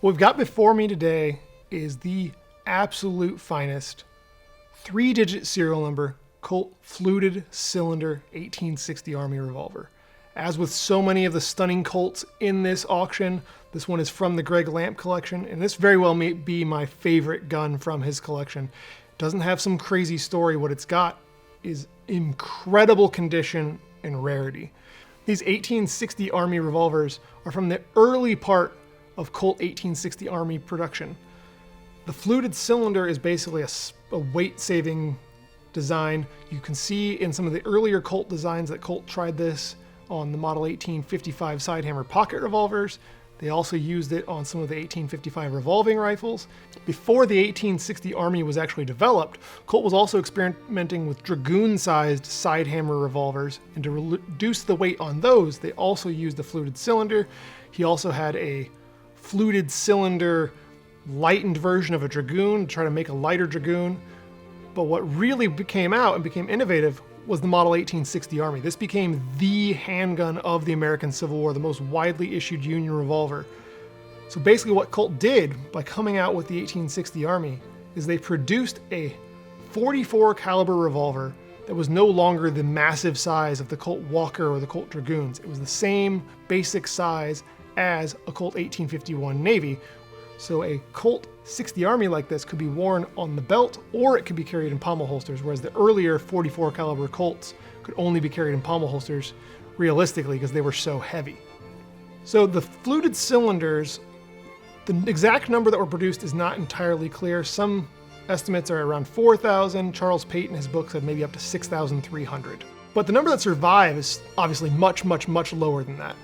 What we've got before me today is the absolute finest 3-digit serial number Colt fluted cylinder 1860 Army revolver. As with so many of the stunning Colts in this auction, this one is from the Greg Lamp collection, and this very well may be my favorite gun from his collection. It doesn't have some crazy story. What it's got is incredible condition and rarity. These 1860 Army revolvers are from the early part of Colt 1860 Army production. The fluted cylinder is basically a weight-saving design. You can see in some of the earlier Colt designs that Colt tried this on the Model 1855 Sidehammer pocket revolvers. They also used it on some of the 1855 revolving rifles. Before the 1860 Army was actually developed, Colt was also experimenting with dragoon-sized Sidehammer revolvers, and to reduce the weight on those, they also used the fluted cylinder. He also had a fluted cylinder lightened version of a dragoon to try to make a lighter dragoon. But what really came out and became innovative was the Model 1860 Army. This became the handgun of the American Civil War, the most widely issued Union revolver. So basically what Colt did by coming out with the 1860 Army is they produced a 44 caliber revolver that was no longer the massive size of the Colt Walker or the Colt Dragoons. It was the same basic size as a Colt 1851 Navy. So a Colt 60 Army like this could be worn on the belt, or it could be carried in pommel holsters, whereas the earlier 44 caliber Colts could only be carried in pommel holsters realistically because they were so heavy. So the fluted cylinders, the exact number that were produced is not entirely clear. Some estimates are around 4,000. Charles Pate in his book said maybe up to 6,300. But the number that survive is obviously much, much, much lower than that.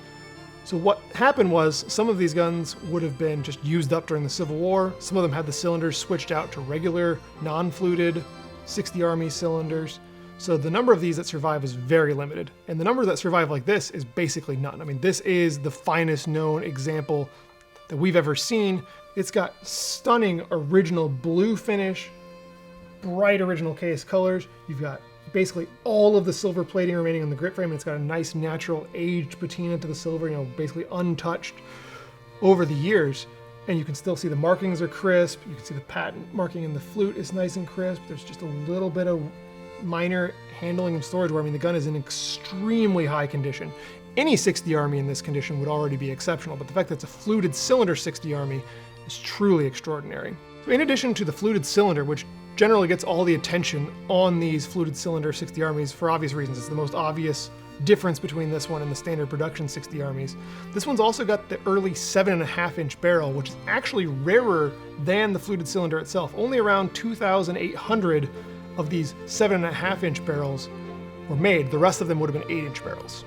So what happened was some of these guns would have been just used up during the Civil War. Some of them had the cylinders switched out to regular, non-fluted 60 Army cylinders. So the number of these that survive is very limited. And the number that survive like this is basically none. I mean, this is the finest known example that we've ever seen. It's got stunning original blue finish, bright original case colors. You've got basically all of the silver plating remaining on the grip frame, and it's got a nice natural aged patina to the silver, basically untouched over the years. And you can still see the markings are crisp. You can see the patent marking in the flute is nice and crisp. There's just a little bit of minor handling and storage wear. I mean, the gun is in extremely high condition. Any 60 Army in this condition would already be exceptional, but the fact that it's a fluted cylinder 60 Army is truly extraordinary. So in addition to the fluted cylinder, which generally gets all the attention on these fluted cylinder 60 Armies for obvious reasons. It's the most obvious difference between this one and the standard production 60 Armies. This one's also got the early 7.5 inch barrel, which is actually rarer than the fluted cylinder itself. Only around 2,800 of these 7.5 inch barrels were made. The rest of them would have been 8 inch barrels.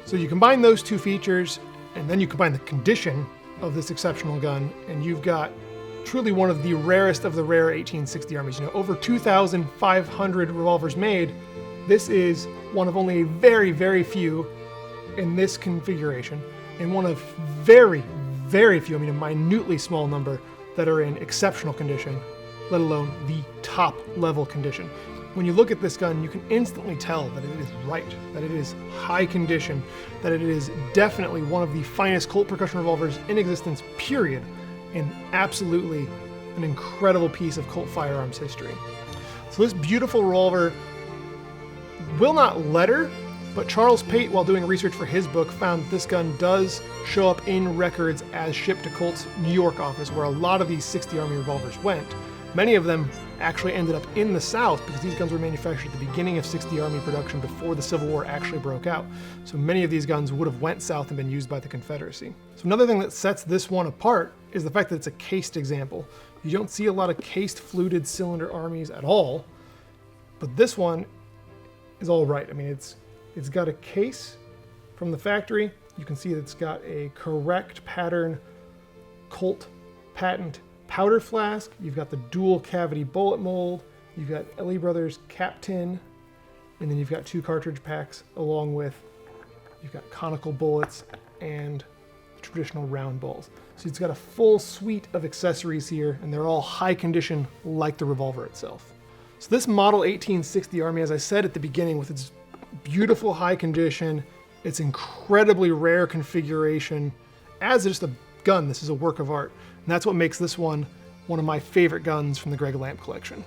So you combine those two features, and then you combine the condition of this exceptional gun, and you've got truly one of the rarest of the rare 1860 Armies. Over 2,500 revolvers made. This is one of only very, very few in this configuration, and one of very, very few, a minutely small number, that are in exceptional condition, let alone the top level condition. When you look at this gun, you can instantly tell that it is right, that it is high condition, that it is definitely one of the finest Colt percussion revolvers in existence, period. And absolutely an incredible piece of Colt firearms history. So this beautiful revolver will not letter, but Charles Pate, while doing research for his book, found that this gun does show up in records as shipped to Colt's New York office, where a lot of these 60 Army revolvers went. Many of them actually ended up in the South because these guns were manufactured at the beginning of 60 Army production before the Civil War actually broke out. So many of these guns would have went south and been used by the Confederacy. So another thing that sets this one apart is the fact that it's a cased example. You don't see a lot of cased fluted cylinder Armies at all, but this one is all right. It's got a case from the factory. You can see that it's got a correct pattern Colt patent powder flask. You've got the dual cavity bullet mold. You've got L.E. Brothers cap tin, and then you've got 2 cartridge packs along with, you've got conical bullets and traditional round balls. So it's got a full suite of accessories here, and they're all high condition like the revolver itself. So this Model 1860 Army, as I said at the beginning, with its beautiful high condition, its incredibly rare configuration, as just a gun, this is a work of art. And that's what makes this one of my favorite guns from the Greg Lamp collection.